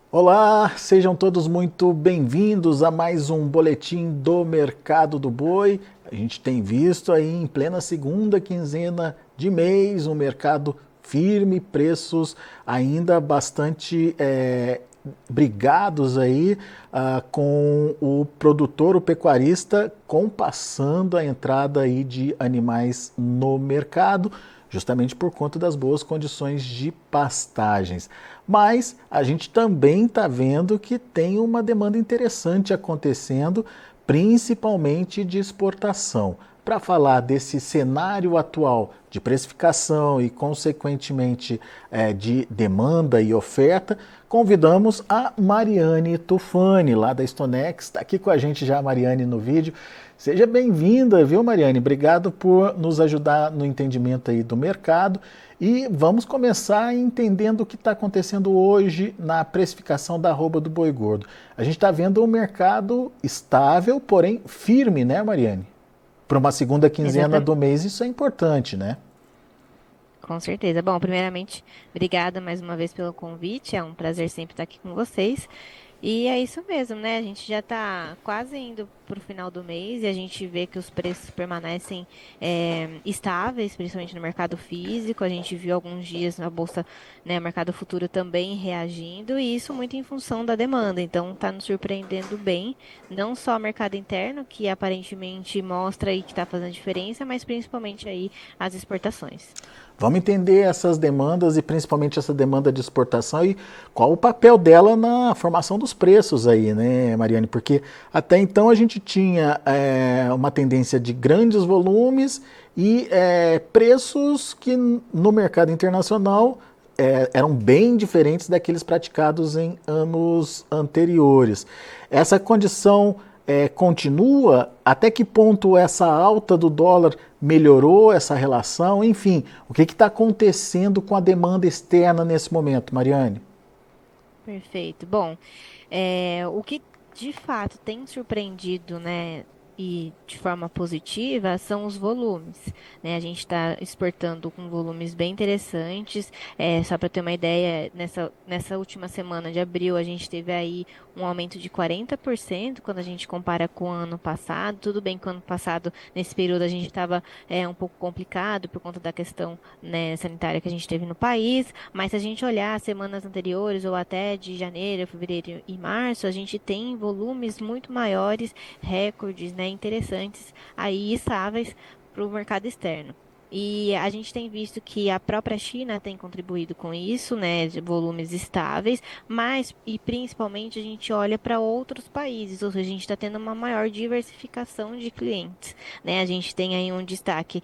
Olá, sejam todos muito bem-vindos a mais um boletim do Mercado do Boi. A gente tem visto aí em plena segunda quinzena de mês um mercado firme, preços ainda bastante brigados aí com o produtor, o pecuarista, compassando a entrada aí de animais no mercado, justamente por conta das boas condições de pastagens. Mas a gente também está vendo que tem uma demanda interessante acontecendo, principalmente de exportação. Para falar desse cenário atual de precificação e, consequentemente, de demanda e oferta, convidamos a Mariane Tufani, lá da Stonex. Está aqui com a gente já a Mariane no vídeo. Seja bem-vinda, viu, Mariane? Obrigado por nos ajudar no entendimento aí do mercado. E vamos começar entendendo o que está acontecendo hoje na precificação da arroba do boi gordo. A gente está vendo um mercado estável, porém firme, né, Mariane? Para uma segunda quinzena Exatamente, do mês, isso é importante, né? com certeza. Bom, primeiramente, obrigada mais uma vez pelo convite. É um prazer sempre estar aqui com vocês. E é isso mesmo, né? A gente já está quase indo para o final do mês e a gente vê que os preços permanecem estáveis, principalmente no mercado físico. A gente viu alguns dias na bolsa, né, mercado futuro também reagindo, e isso muito em função da demanda. Então, está nos surpreendendo bem, não só o mercado interno, que aparentemente mostra aí que está fazendo diferença, mas principalmente aí as exportações. Vamos entender essas demandas e principalmente essa demanda de exportação e qual o papel dela na formação dos preços aí, né, Mariane? Porque até então a gente tinha uma tendência de grandes volumes e preços que no mercado internacional eram bem diferentes daqueles praticados em anos anteriores. Essa condição continua? Até que ponto essa alta do dólar melhorou essa relação? Enfim, o que está acontecendo com a demanda externa nesse momento, Mariane? Perfeito. Bom, o que de fato tem surpreendido, né, e de forma positiva são os volumes, né? A gente está exportando com volumes bem interessantes. Só para ter uma ideia, nessa última semana de abril, a gente teve aí um aumento de 40% quando a gente compara com o ano passado. Tudo bem que o ano passado, nesse período, a gente estava um pouco complicado por conta da questão, né, sanitária que a gente teve no país, mas se a gente olhar as semanas anteriores ou até de janeiro, fevereiro e março, a gente tem volumes muito maiores, recordes, né, interessantes aí estáveis para o mercado externo. E a gente tem visto que a própria China tem contribuído com isso, né, de volumes estáveis, mas e principalmente a gente olha para outros países, ou seja, a gente está tendo uma maior diversificação de clientes, né? A gente tem aí um destaque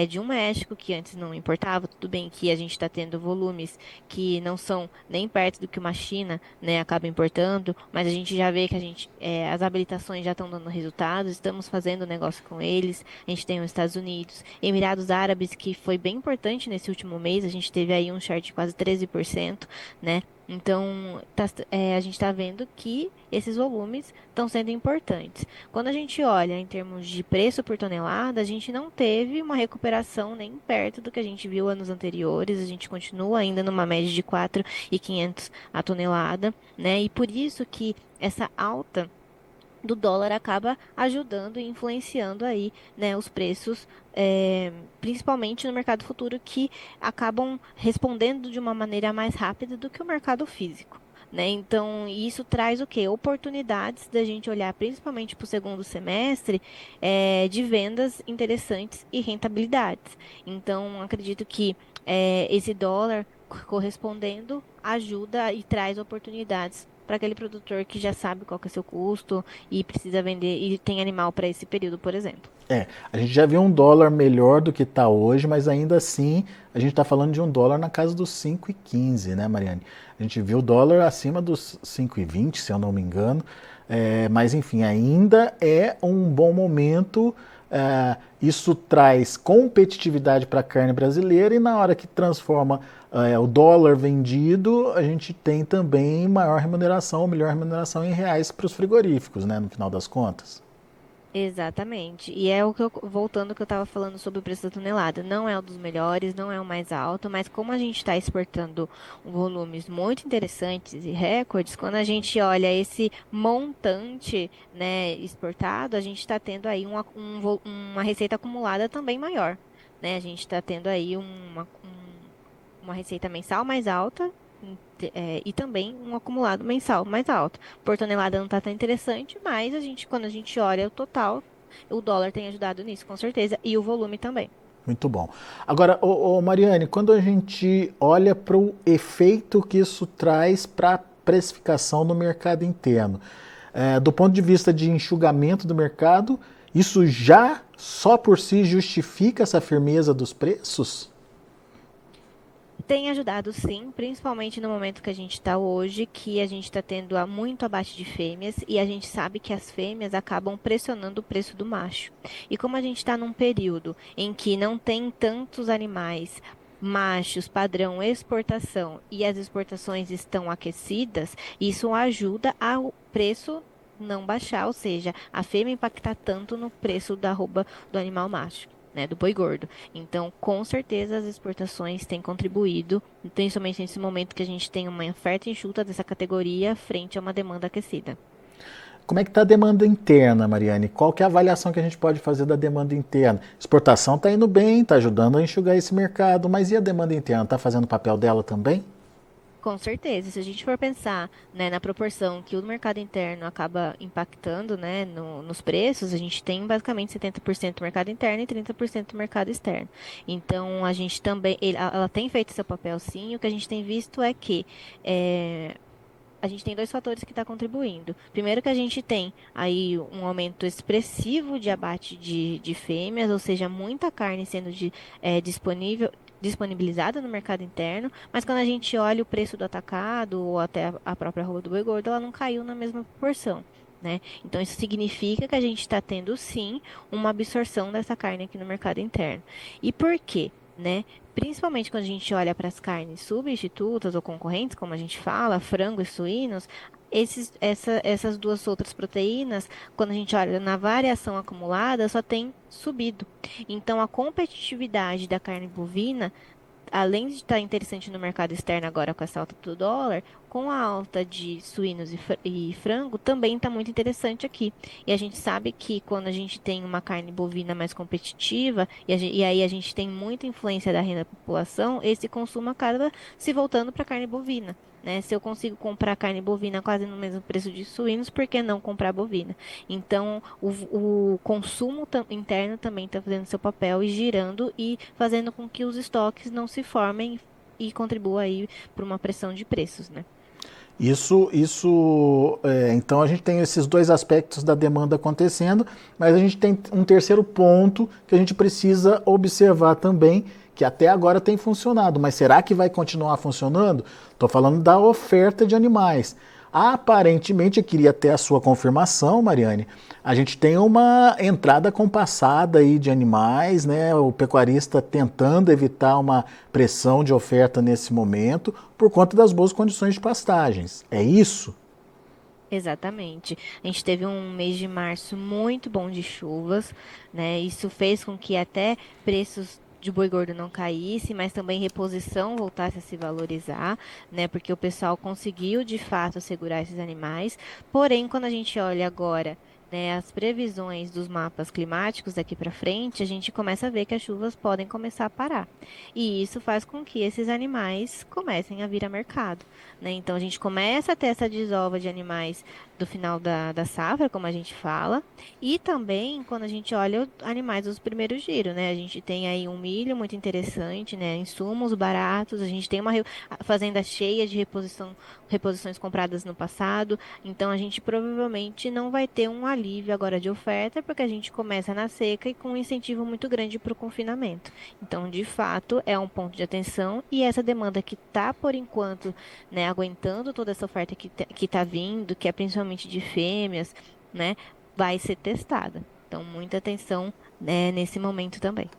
de um México que antes não importava, tudo bem que a gente está tendo volumes que não são nem perto do que uma China, né, acaba importando, mas a gente já vê que as habilitações já estão dando resultados, estamos fazendo negócio com eles. A gente tem os Estados Unidos, Emirados Árabes, que foi bem importante nesse último mês, a gente teve aí um share de quase 13%, né? Então, a gente está vendo que esses volumes estão sendo importantes. Quando a gente olha em termos de preço por tonelada, a gente não teve uma recuperação nem perto do que a gente viu anos anteriores. A gente continua ainda numa média de 4.500 a tonelada, né? E por isso que essa alta do dólar acaba ajudando e influenciando aí, né, os preços, principalmente no mercado futuro, que acabam respondendo de uma maneira mais rápida do que o mercado físico. Né? Então, isso traz o quê? Oportunidades da gente olhar principalmente para o segundo semestre, de vendas interessantes e rentabilidades. Então, acredito que esse dólar correspondendo ajuda e traz oportunidades para aquele produtor que já sabe qual que é seu custo e precisa vender e tem animal para esse período, por exemplo. A gente já viu um dólar melhor do que está hoje, mas ainda assim a gente está falando de um dólar na casa dos 5,15, né, Mariane? A gente viu o dólar acima dos 5,20, se eu não me engano. Mas enfim, ainda é um bom momento. Isso traz competitividade para a carne brasileira e na hora que transforma o dólar vendido, a gente tem também maior remuneração, ou melhor remuneração em reais para os frigoríficos, né, no final das contas. Exatamente. E é o que eu, voltando ao que eu estava falando sobre o preço da tonelada. Não é um dos melhores, não é o mais alto, mas como a gente está exportando volumes muito interessantes e recordes, quando a gente olha esse montante, né, exportado, a gente está tendo aí uma receita acumulada também maior, né? A gente está tendo aí uma receita mensal mais alta. E também um acumulado mensal mais alto. Por tonelada não está tão interessante, mas quando a gente olha o total, o dólar tem ajudado nisso, com certeza, e o volume também. Muito bom. Agora, Mariane, quando a gente olha para o efeito que isso traz para a precificação no mercado interno, do ponto de vista de enxugamento do mercado, isso já só por si justifica essa firmeza dos preços? Tem ajudado sim, principalmente no momento que a gente está hoje, que a gente está tendo muito abate de fêmeas e a gente sabe que as fêmeas acabam pressionando o preço do macho. E como a gente está num período em que não tem tantos animais machos padrão exportação e as exportações estão aquecidas, isso ajuda ao preço não baixar, ou seja, a fêmea impactar tanto no preço da arroba do animal macho. Né, do boi gordo. Então, com certeza, as exportações têm contribuído, principalmente nesse momento que a gente tem uma oferta enxuta dessa categoria frente a uma demanda aquecida. Como é que está a demanda interna, Mariane? Qual que é a avaliação que a gente pode fazer da demanda interna? Exportação está indo bem, está ajudando a enxugar esse mercado, mas e a demanda interna? Está fazendo o papel dela também? Com certeza, se a gente for pensar, né, na proporção que o mercado interno acaba impactando, né, nos preços, a gente tem basicamente 70% do mercado interno e 30% do mercado externo. Então, a gente também, ela tem feito seu papel sim, e o que a gente tem visto é que a gente tem dois fatores que estão contribuindo. Primeiro que a gente tem aí um aumento expressivo de abate de fêmeas, ou seja, muita carne sendo disponibilizada no mercado interno, mas quando a gente olha o preço do atacado ou até a própria arroba do boi gordo, ela não caiu na mesma proporção. Né? Então, isso significa que a gente está tendo, sim, uma absorção dessa carne aqui no mercado interno. E por quê? Né? Principalmente quando a gente olha para as carnes substitutas ou concorrentes, como a gente fala, frango e suínos, essas duas outras proteínas, quando a gente olha na variação acumulada, só tem subido. Então, a competitividade da carne bovina, além de estar interessante no mercado externo agora com essa alta do dólar, com a alta de suínos e frango, também está muito interessante aqui. E a gente sabe que quando a gente tem uma carne bovina mais competitiva, e aí a gente tem muita influência da renda da população, esse consumo acaba se voltando para a carne bovina. Né? Se eu consigo comprar carne bovina quase no mesmo preço de suínos, por que não comprar bovina? Então, o consumo interno também está fazendo seu papel e girando e fazendo com que os estoques não se formem e contribua aí para uma pressão de preços, né? Então a gente tem esses dois aspectos da demanda acontecendo, mas a gente tem um terceiro ponto que a gente precisa observar também, que até agora tem funcionado, mas será que vai continuar funcionando? Estou falando da oferta de animais. Aparentemente, eu queria ter a sua confirmação, Mariane. A gente tem uma entrada compassada aí de animais, né? O pecuarista tentando evitar uma pressão de oferta nesse momento por conta das boas condições de pastagens. É isso? Exatamente. A gente teve um mês de março muito bom de chuvas, né? Isso fez com que até preços de boi gordo não caísse, mas também reposição voltasse a se valorizar, né? Porque o pessoal conseguiu de fato assegurar esses animais. Porém, quando a gente olha agora, né, as previsões dos mapas climáticos daqui para frente, a gente começa a ver que as chuvas podem começar a parar. E isso faz com que esses animais comecem a vir a mercado, né? Então a gente começa a ter essa desova de animais do final da safra, como a gente fala, e também quando a gente olha os animais dos primeiros giros, né? A gente tem aí um milho muito interessante, né? Insumos baratos, a gente tem uma fazenda cheia de reposições compradas no passado, então a gente provavelmente não vai ter um alívio agora de oferta, porque a gente começa na seca e com um incentivo muito grande para o confinamento. Então, de fato, é um ponto de atenção e essa demanda que está, por enquanto, né, aguentando toda essa oferta que está vindo, que é principalmente de fêmeas, né, vai ser testada. Então, muita atenção, né, nesse momento também.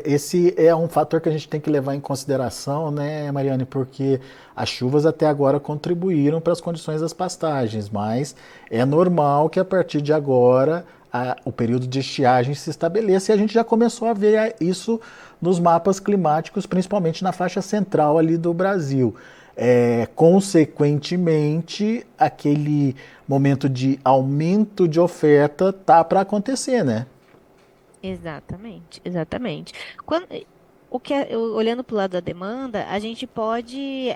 Esse é um fator que a gente tem que levar em consideração, né, Mariane, porque as chuvas até agora contribuíram para as condições das pastagens, mas é normal que a partir de agora o período de estiagem se estabeleça e a gente já começou a ver isso nos mapas climáticos, principalmente na faixa central ali do Brasil. Consequentemente, aquele momento de aumento de oferta tá para acontecer, né? Exatamente, exatamente. Quando, olhando para o lado da demanda, a gente pode,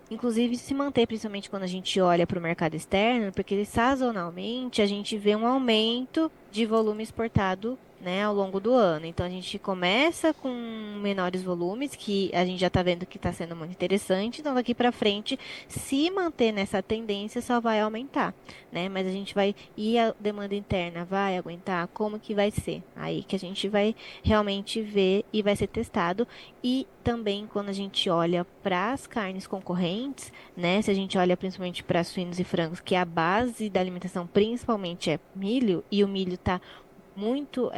inclusive, se manter, principalmente quando a gente olha para o mercado externo, porque sazonalmente a gente vê um aumento de volume exportado, né, ao longo do ano. Então a gente começa com menores volumes, que a gente já está vendo que está sendo muito interessante. Então daqui para frente, se manter nessa tendência, só vai aumentar, né? Mas a gente vai e a demanda interna vai aguentar? Como que vai ser? Aí que a gente vai realmente ver e vai ser testado. E também quando a gente olha para as carnes concorrentes, né? Se a gente olha principalmente para suínos e frangos, que a base da alimentação principalmente é milho, e o milho está muito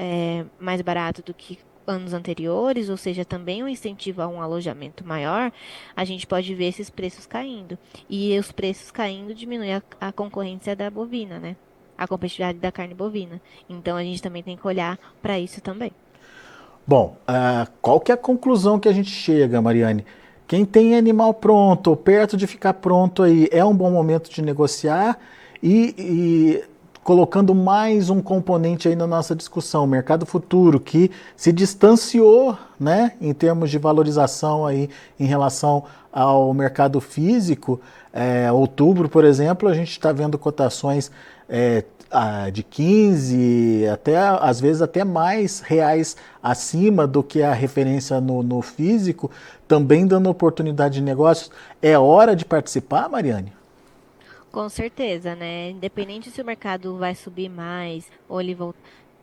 mais barato do que anos anteriores, ou seja, também um incentivo a um alojamento maior, a gente pode ver esses preços caindo. E os preços caindo diminui a concorrência da bovina, né? A competitividade da carne bovina. Então a gente também tem que olhar para isso também. Bom, qual que é a conclusão que a gente chega, Mariane? Quem tem animal pronto ou perto de ficar pronto aí, é um bom momento de negociar e colocando mais um componente aí na nossa discussão, o mercado futuro, que se distanciou, né, em termos de valorização aí em relação ao mercado físico. Outubro, por exemplo, a gente está vendo cotações de 15, até, às vezes até mais reais acima do que a referência no físico, também dando oportunidade de negócios. É hora de participar, Mariane? Com certeza, né? Independente se o mercado vai subir mais ou ele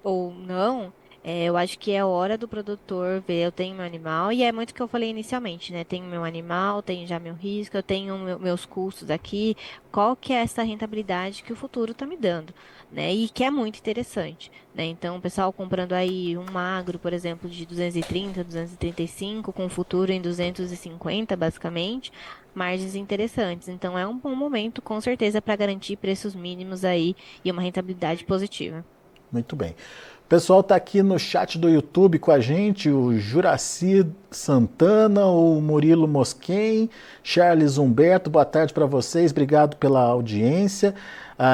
ou não, eu acho que é hora do produtor ver, eu tenho meu animal, e é muito o que eu falei inicialmente, né? Tenho meu animal, tenho já meu risco, eu tenho meus custos aqui, qual que é essa rentabilidade que o futuro está me dando, né? E que é muito interessante, né? Então, o pessoal comprando aí um magro, por exemplo, de 230, 235, com futuro em 250, basicamente, margens interessantes. Então, é um bom momento, com certeza, para garantir preços mínimos aí e uma rentabilidade positiva. Muito bem. O pessoal está aqui no chat do YouTube com a gente, o Juraci Santana, o Murilo Mosquen, Charles Humberto, boa tarde para vocês, obrigado pela audiência.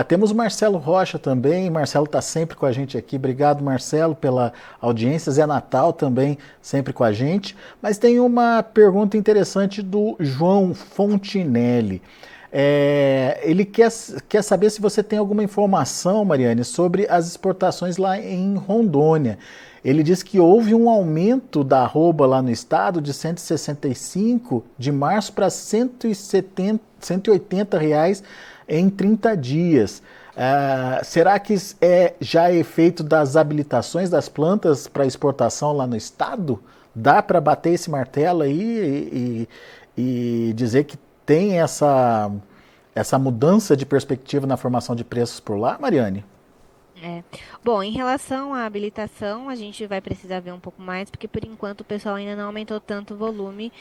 Temos o Marcelo Rocha também, Marcelo está sempre com a gente aqui, obrigado Marcelo pela audiência, Zé Natal também sempre com a gente. Mas tem uma pergunta interessante do João Fontinelli. Ele quer saber se você tem alguma informação, Mariane, sobre as exportações lá em Rondônia. Ele diz que houve um aumento da arroba lá no estado de 165 de março para 180 reais em 30 dias. Será que já é efeito das habilitações das plantas para exportação lá no estado? Dá para bater esse martelo aí e dizer que tem essa mudança de perspectiva na formação de preços por lá, Mariane? É. Bom, em relação à habilitação, a gente vai precisar ver um pouco mais, porque por enquanto o pessoal ainda não aumentou tanto o volume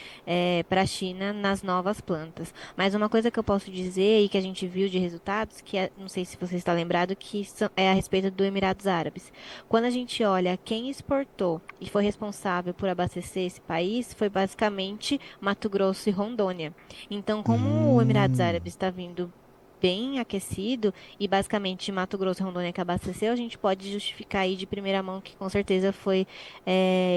para a China nas novas plantas. Mas uma coisa que eu posso dizer e que a gente viu de resultados, que não sei se você está lembrado, que é a respeito do Emirados Árabes. Quando a gente olha quem exportou e foi responsável por abastecer esse país, foi basicamente Mato Grosso e Rondônia. Então, como o Emirados Árabes está vindo bem aquecido e basicamente Mato Grosso e Rondônia que abasteceu, a gente pode justificar aí de primeira mão que com certeza foi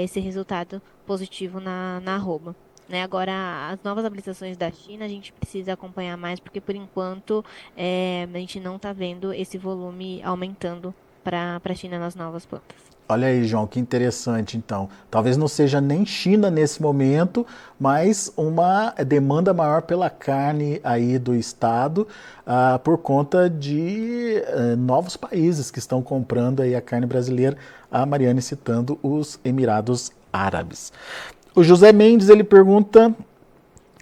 esse resultado positivo na arroba. Né? Agora, as novas habilitações da China, a gente precisa acompanhar mais, porque por enquanto a gente não está vendo esse volume aumentando para a China nas novas plantas. Olha aí, João, que interessante, então. Talvez não seja nem China nesse momento, mas uma demanda maior pela carne aí do estado, por conta de novos países que estão comprando aí a carne brasileira, a Mariane citando os Emirados Árabes. O José Mendes, ele pergunta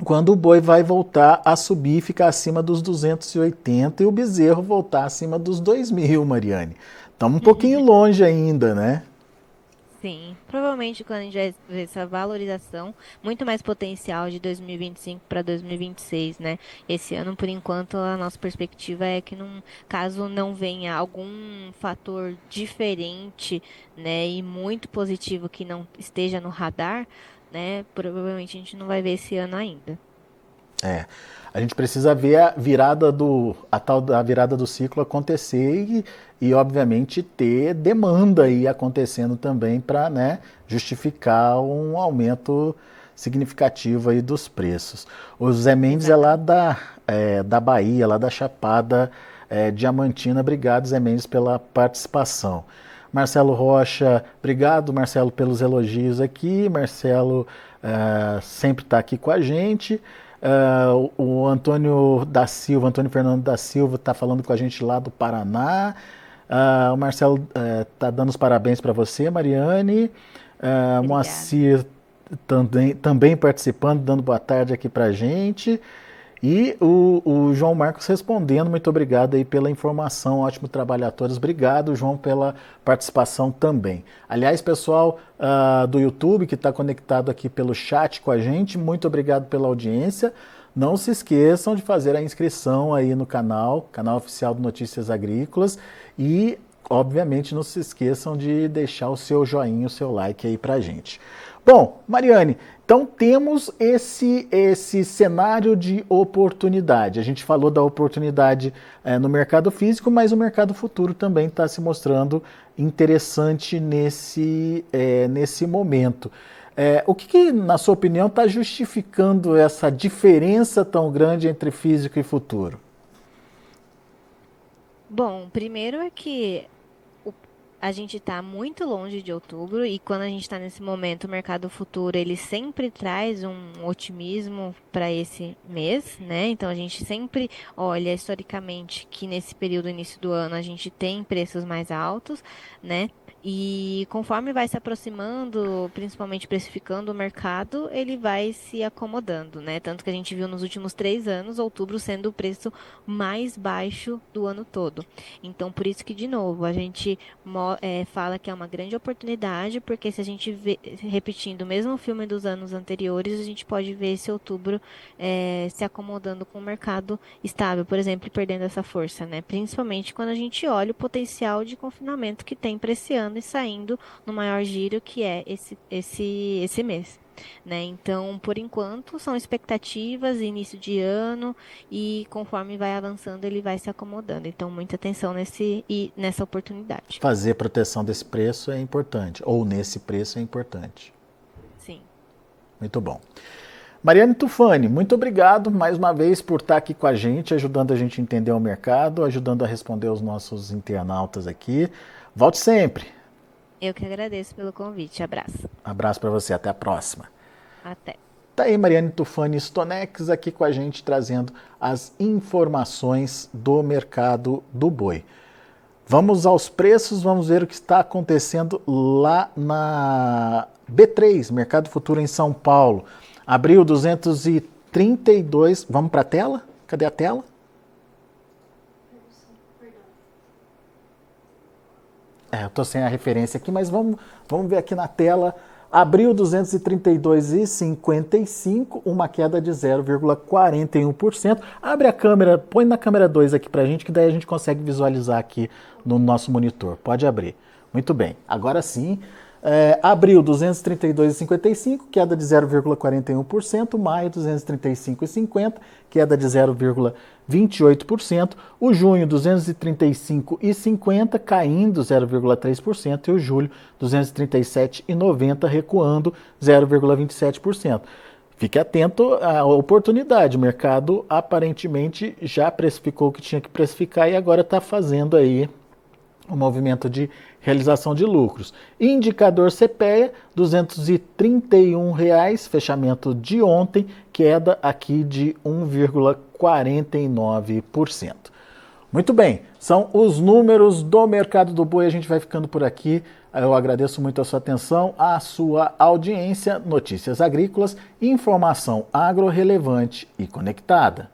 quando o boi vai voltar a subir e ficar acima dos 280 e o bezerro voltar acima dos 2.000, Mariane. Estamos um pouquinho longe ainda, né? Sim, provavelmente quando a gente vai ver essa valorização, muito mais potencial de 2025 para 2026, né? Esse ano, por enquanto, a nossa perspectiva é que caso não venha algum fator diferente, né, e muito positivo que não esteja no radar, né, provavelmente a gente não vai ver esse ano ainda. É, a gente precisa ver a tal da virada do ciclo acontecer e obviamente ter demanda aí acontecendo também para, né, justificar um aumento significativo aí dos preços. O Zé Mendes é lá Exatamente. da Bahia, lá da Chapada Diamantina. Obrigado, Zé Mendes, pela participação. Marcelo Rocha, obrigado, Marcelo, pelos elogios aqui. Marcelo sempre está aqui com a gente. O Antônio da Silva, Antônio Fernando da Silva, está falando com a gente lá do Paraná. O Marcelo está dando os parabéns para você, Mariane. Obrigada. Moacir também participando, dando boa tarde aqui para a gente. E o João Marcos respondendo, muito obrigado aí pela informação, ótimo trabalho a todos. Obrigado, João, pela participação também. Aliás, pessoal do YouTube que está conectado aqui pelo chat com a gente, muito obrigado pela audiência. Não se esqueçam de fazer a inscrição aí no canal oficial do Notícias Agrícolas e, obviamente, não se esqueçam de deixar o seu joinha, o seu like aí pra gente. Bom, Mariane, então temos esse cenário de oportunidade. A gente falou da oportunidade no mercado físico, mas o mercado futuro também está se mostrando interessante nesse momento. O que, na sua opinião, está justificando essa diferença tão grande entre físico e futuro? Bom, primeiro é que o- a gente está muito longe de outubro e quando a gente está nesse momento, o mercado futuro ele sempre traz um otimismo para esse mês, né? Então a gente sempre olha historicamente que nesse período início do ano a gente tem preços mais altos, né? E conforme vai se aproximando, principalmente precificando o mercado, ele vai se acomodando, né? Tanto que a gente viu nos últimos 3 anos, outubro sendo o preço mais baixo do ano todo. Então, por isso que, de novo, a gente fala que é uma grande oportunidade, porque se a gente vê, repetindo o mesmo filme dos anos anteriores, a gente pode ver esse outubro se acomodando com o mercado estável, por exemplo, e perdendo essa força, né? Principalmente quando a gente olha o potencial de confinamento que tem para esse ano e saindo no maior giro que é esse mês. Né? Então, por enquanto, são expectativas, início de ano, e conforme vai avançando, ele vai se acomodando. Então, muita atenção nessa oportunidade. Fazer proteção desse preço é importante, ou nesse preço é importante. Sim. Muito bom. Mariane Tufani, muito obrigado mais uma vez por estar aqui com a gente, ajudando a gente a entender o mercado, ajudando a responder os nossos internautas aqui. Volte sempre. Eu que agradeço pelo convite. Abraço. Abraço para você, até a próxima. Até. Tá aí Mariane Tufani Stonex aqui com a gente trazendo as informações do mercado do boi. Vamos aos preços, vamos ver o que está acontecendo lá na B3, Mercado Futuro em São Paulo. Abriu 232. Vamos para a tela? Cadê a tela? Eu estou sem a referência aqui, mas vamos ver aqui na tela. Abril 232,55, uma queda de 0,41%. Abre a câmera, põe na câmera 2 aqui para a gente, que daí a gente consegue visualizar aqui no nosso monitor. Pode abrir. Muito bem, agora sim. Abril 232,55, queda de 0,41%. Maio 235,50, queda de 0,28%. O junho 235,50, caindo 0,3%. E o julho 237,90, recuando 0,27%. Fique atento à oportunidade. O mercado aparentemente já precificou o que tinha que precificar e agora está fazendo aí um movimento de realização de lucros. Indicador CPEA, R$ 231, fechamento de ontem, queda aqui de 1,49%. Muito bem, são os números do mercado do boi, a gente vai ficando por aqui. Eu agradeço muito a sua atenção, a sua audiência. Notícias Agrícolas, informação agro relevante e conectada.